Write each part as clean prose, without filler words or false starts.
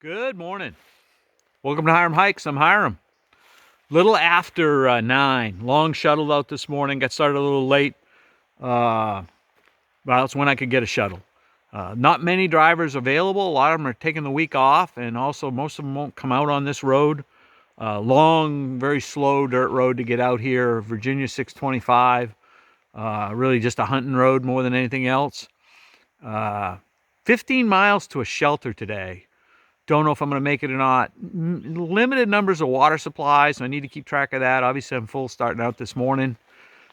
Good morning. Welcome to Hiram Hikes. I'm Hiram. Little after 9. Long shuttle out this morning. Got started a little late. Well, it's when I could get a shuttle. Not many drivers available. A lot of them are taking the week off, and also most of them won't come out on this road. Long, very slow dirt road to get out here. Virginia 625. Really just a hunting road more than anything else. 15 miles to a shelter today. Don't know if I'm going to make it or not. Limited numbers of water supplies, so I need to keep track of that. Obviously, I'm full starting out this morning.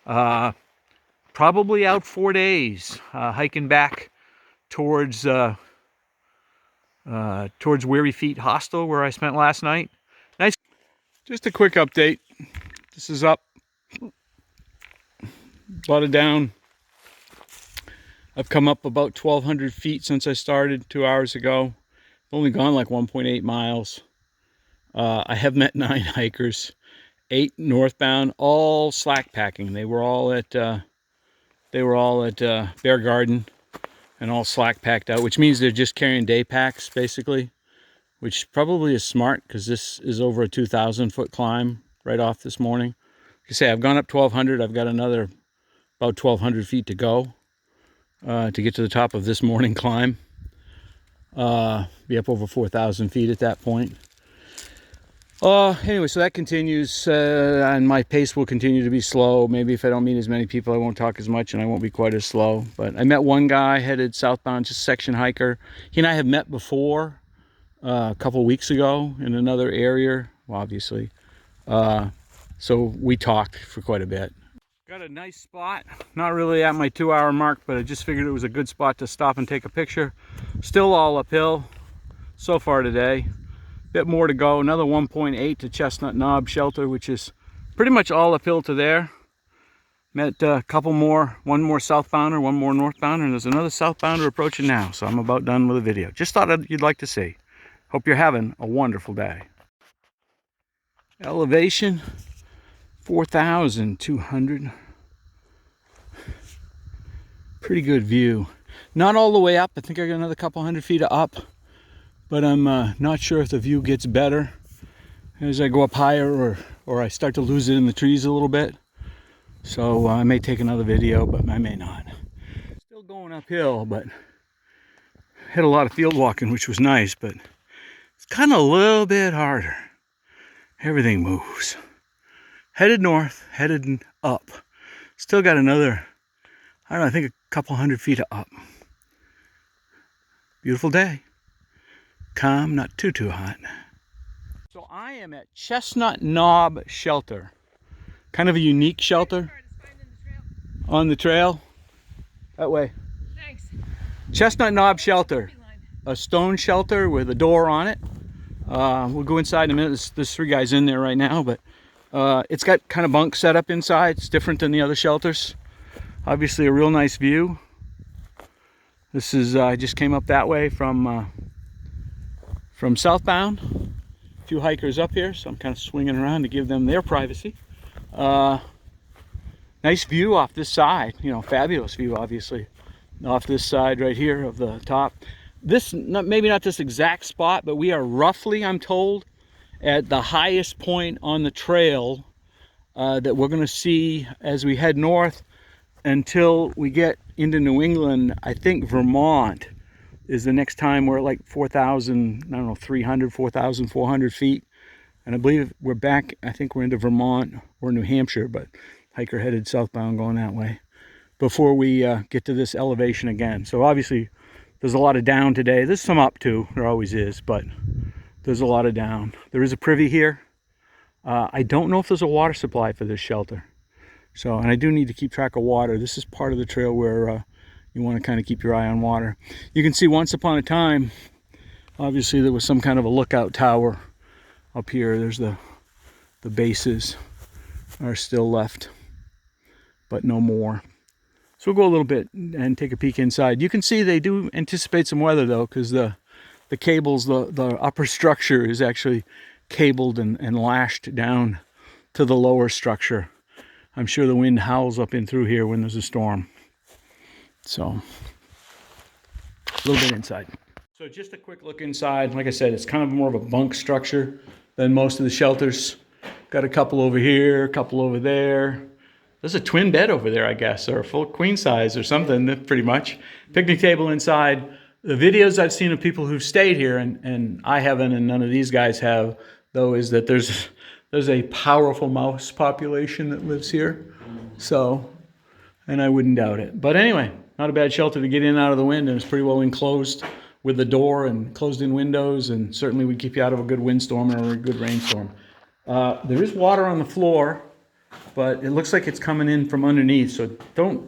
Probably out 4 days, hiking back towards Weary Feet Hostel, where I spent last night. Nice. Just a quick update. This is up, brought it down. I've come up about 1,200 feet since I started 2 hours ago. Only gone like 1.8 miles. I have met 9 hikers, 8 northbound, all slack packing. They were all at Bear Garden and all slack packed out, which means they're just carrying day packs basically, which probably is smart because this is over a 2,000-foot climb right off this morning. Like I say, I've gone up 1,200. I've got another about 1,200 feet to go to get to the top of this morning climb. Be up over 4,000 feet at that point. Anyway, so that continues, and my pace will continue to be slow. Maybe if I don't meet as many people, I won't talk as much and I won't be quite as slow. But I met one guy headed southbound, just section hiker. He and I have met before a couple weeks ago in another area, well, obviously. So we talked for quite a bit. Got a nice spot, not really at my 2-hour mark, but I just figured it was a good spot to stop and take a picture. Still all uphill so far today. Bit more to go, another 1.8 to Chestnut Knob shelter, which is pretty much all uphill to there. Met a couple more, one more southbounder, one more northbounder, and there's another southbounder approaching now, so I'm about done with the video. Just thought you'd like to see. Hope you're having a wonderful day. Elevation 4,200. Pretty good view. Not all the way up. I think I got another couple hundred feet up, but I'm not sure if the view gets better as I go up higher, or I start to lose it in the trees a little bit. So I may take another video, but I may not. Still going uphill, but had a lot of field walking, which was nice, but it's kind of a little bit harder. Everything moves. Headed north, headed up. Still got another, I don't know, I think a couple hundred feet up. Beautiful day. Calm, not too hot. So I am at Chestnut Knob Shelter. Kind of a unique shelter on the trail. That way. Thanks. Chestnut Knob Shelter. A stone shelter with a door on it. We'll go inside in a minute. There's 3 guys in there right now, but it's got kind of bunk set up inside. It's different than the other shelters. Obviously a real nice view. This is, I just came up that way from southbound. A few hikers up here, so I'm kind of swinging around to give them their privacy. Nice view off this side, you know, fabulous view obviously. Off this side right here of the top. This, maybe not this exact spot, but we are roughly, I'm told, at the highest point on the trail that we're going to see as we head north until we get into New England. I think Vermont is the next time. We're at like 4,000, I don't know, 300, 4,400 feet. And I believe we're back, I think we're into Vermont or New Hampshire, but hiker headed southbound going that way before we get to this elevation again. So obviously there's a lot of down today. There's some up too, there always is, but there's a lot of down. There is a privy here. I don't know if there's a water supply for this shelter. So, and I do need to keep track of water. This is part of the trail where you want to kind of keep your eye on water. You can see once upon a time, obviously there was some kind of a lookout tower up here. There's the bases are still left, but no more. So we'll go a little bit and take a peek inside. You can see they do anticipate some weather though, because the cables, the upper structure is actually cabled and lashed down to the lower structure. I'm sure the wind howls up in through here when there's a storm. So, a little bit inside. So just a quick look inside. Like I said, it's kind of more of a bunk structure than most of the shelters. Got a couple over here, a couple over there. There's a twin bed over there, I guess, or a full queen size or something, pretty much. Picnic table inside. The videos I've seen of people who've stayed here, and I haven't, and none of these guys have, though, is that there's a powerful mouse population that lives here. So, and I wouldn't doubt it. But anyway, not a bad shelter to get in and out of the wind, and it's pretty well enclosed with the door and closed-in windows, and certainly would keep you out of a good windstorm or a good rainstorm. There is water on the floor, but it looks like it's coming in from underneath, so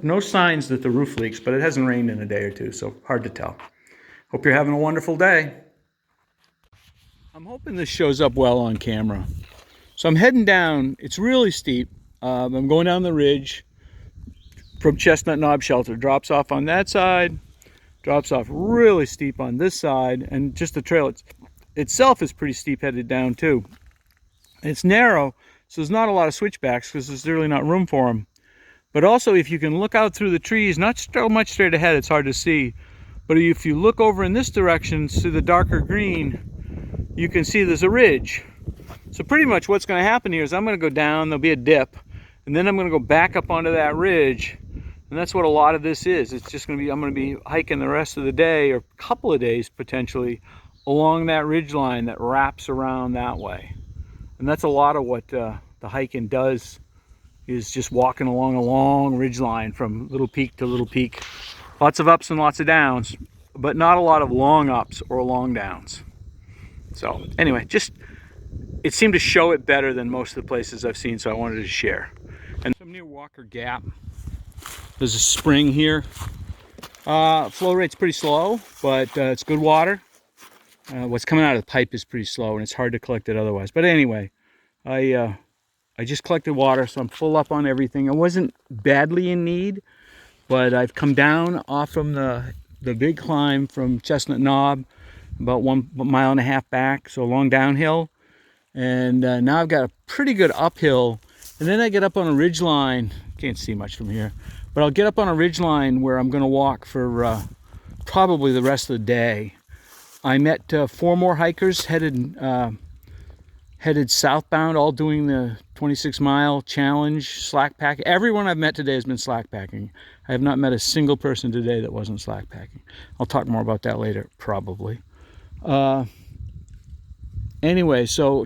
no signs that the roof leaks, but it hasn't rained in a day or two, so hard to tell. Hope you're having a wonderful day. I'm hoping this shows up well on camera. So I'm heading down. It's really steep. I'm going down the ridge from Chestnut Knob Shelter. Drops off on that side, drops off really steep on this side, and just the trail itself is pretty steep headed down too. It's narrow, so there's not a lot of switchbacks because there's really not room for them. But also, if you can look out through the trees, not so much straight ahead, it's hard to see. But if you look over in this direction to the darker green, you can see there's a ridge. So pretty much what's going to happen here is I'm going to go down, there'll be a dip, and then I'm going to go back up onto that ridge. And that's what a lot of this is. It's just going to be, I'm going to be hiking the rest of the day, or a couple of days potentially, along that ridge line that wraps around that way. And that's a lot of what the hiking does, is just walking along a long ridge line from little peak to little peak. Lots of ups and lots of downs, but not a lot of long ups or long downs. So anyway, it seemed to show it better than most of the places I've seen, so I wanted to share. And I'm near Walker Gap. There's a spring here. Flow rate's pretty slow, but it's good water. What's coming out of the pipe is pretty slow, and it's hard to collect it otherwise. But anyway, I just collected water, so I'm full up on everything. I wasn't badly in need, but I've come down off from the big climb from Chestnut Knob, about 1.5 miles back, so a long downhill. And now I've got a pretty good uphill, and then I get up on a ridge line. Can't see much from here, but I'll get up on a ridge line where I'm going to walk for probably the rest of the day. I met 4 more hikers headed southbound, all doing the 26-mile challenge, slack packing. Everyone I've met today has been slack packing. I have not met a single person today that wasn't slack packing. I'll talk more about that later, probably. Anyway, so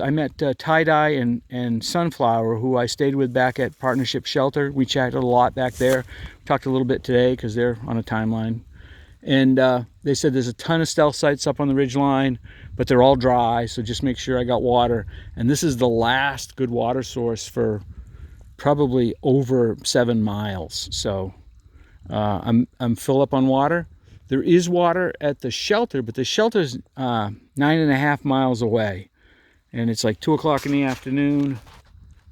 I met Tie-Dye and Sunflower, who I stayed with back at Partnership Shelter. We chatted a lot back there. Talked a little bit today because they're on a timeline. And they said there's a ton of stealth sites up on the ridge line, but they're all dry, so just make sure I got water. And this is the last good water source for probably over 7 miles. So I'm full up on water. There is water at the shelter, but the shelter's 9.5 miles away. And it's like 2 o'clock in the afternoon.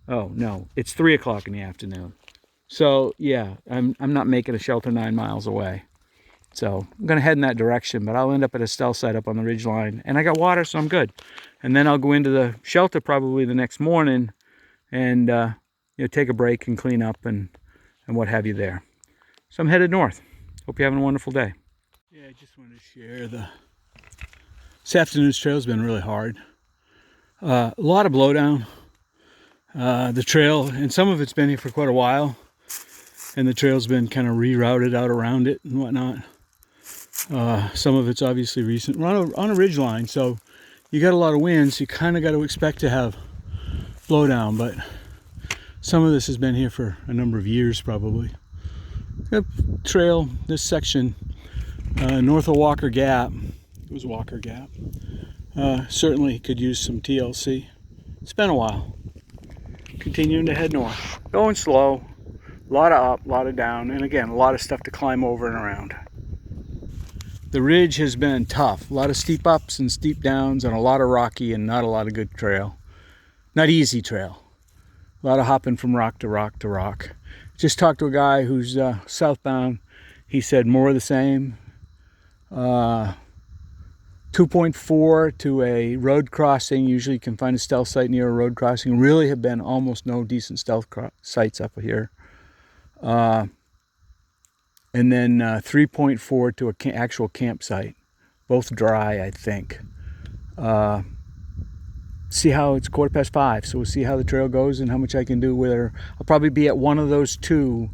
Oh, no, it's 3 o'clock in the afternoon. So, yeah, I'm not making a shelter 9 miles away. So I'm going to head in that direction, but I'll end up at a stealth site up on the ridge line. And I got water, so I'm good. And then I'll go into the shelter probably the next morning and take a break and clean up and what have you there. So I'm headed north. Hope you're having a wonderful day. Yeah, I just wanted to share this afternoon's trail has been really hard. A lot of blowdown. The trail, and some of it's been here for quite a while, and the trail's been kind of rerouted out around it and whatnot. Some of it's obviously recent. We're on a ridge line, so you got a lot of wind, so you kind of got to expect to have blowdown, but some of this has been here for a number of years probably. The trail, this section, north of Walker Gap, it was Walker Gap, certainly could use some TLC. It's been a while. Continuing to head north. Going slow, a lot of up, a lot of down, and again, a lot of stuff to climb over and around. The ridge has been tough. A lot of steep ups and steep downs and a lot of rocky and not a lot of good trail. Not easy trail. A lot of hopping from rock to rock to rock. Just talked to a guy who's southbound. He said more of the same. 2.4 to a road crossing. Usually you can find a stealth site near a road crossing. Really have been almost no decent stealth sites up here. And then 3.4 to an actual campsite. both dry, I think. See how it's 5:15, so we'll see how the trail goes and how much I can do with her. I'll probably be at one of those two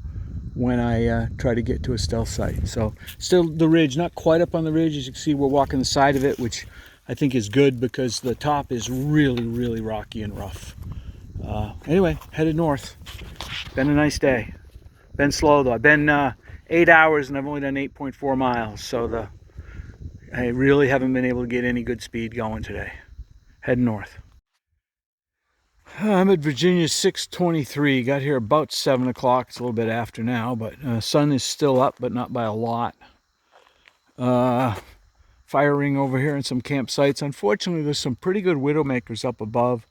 when I try to get to a stealth site. So still the ridge, not quite up on the ridge. As you can see, we're walking the side of it, which I think is good because the top is really, really rocky and rough. Anyway, headed north. Been a nice day. Been slow though. I've been 8 hours and I've only done 8.4 miles. So I really haven't been able to get any good speed going today. Heading north. I'm at Virginia 6:23. Got here about 7 o'clock. It's a little bit after now, but sun is still up, but not by a lot. Firing over here in some campsites. Unfortunately, there's some pretty good widowmakers up above.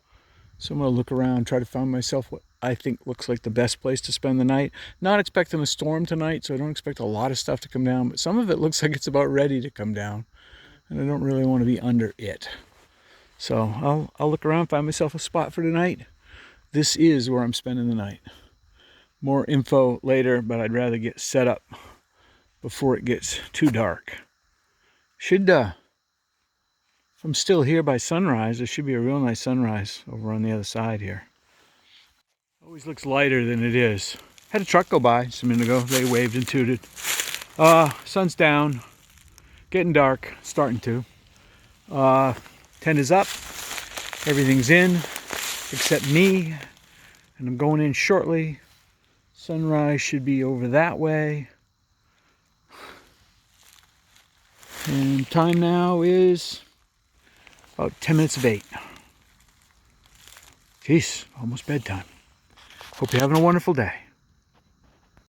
So I'm going to look around, try to find myself what I think looks like the best place to spend the night. Not expecting a storm tonight, so I don't expect a lot of stuff to come down, but some of it looks like it's about ready to come down. And I don't really want to be under it. So I'll look around, find myself a spot for tonight. This is where I'm spending the night. More info later, but I'd rather get set up before it gets too dark. If I'm still here by sunrise, there should be a real nice sunrise over on the other side here. Always looks lighter than it is. Had a truck go by just a minute ago. They waved and tooted. Sun's down, getting dark, starting to. Tent is up, everything's in except me, and I'm going in shortly. Sunrise should be over that way. And time now is about 10 minutes of 8. Jeez, almost bedtime. Hope you're having a wonderful day.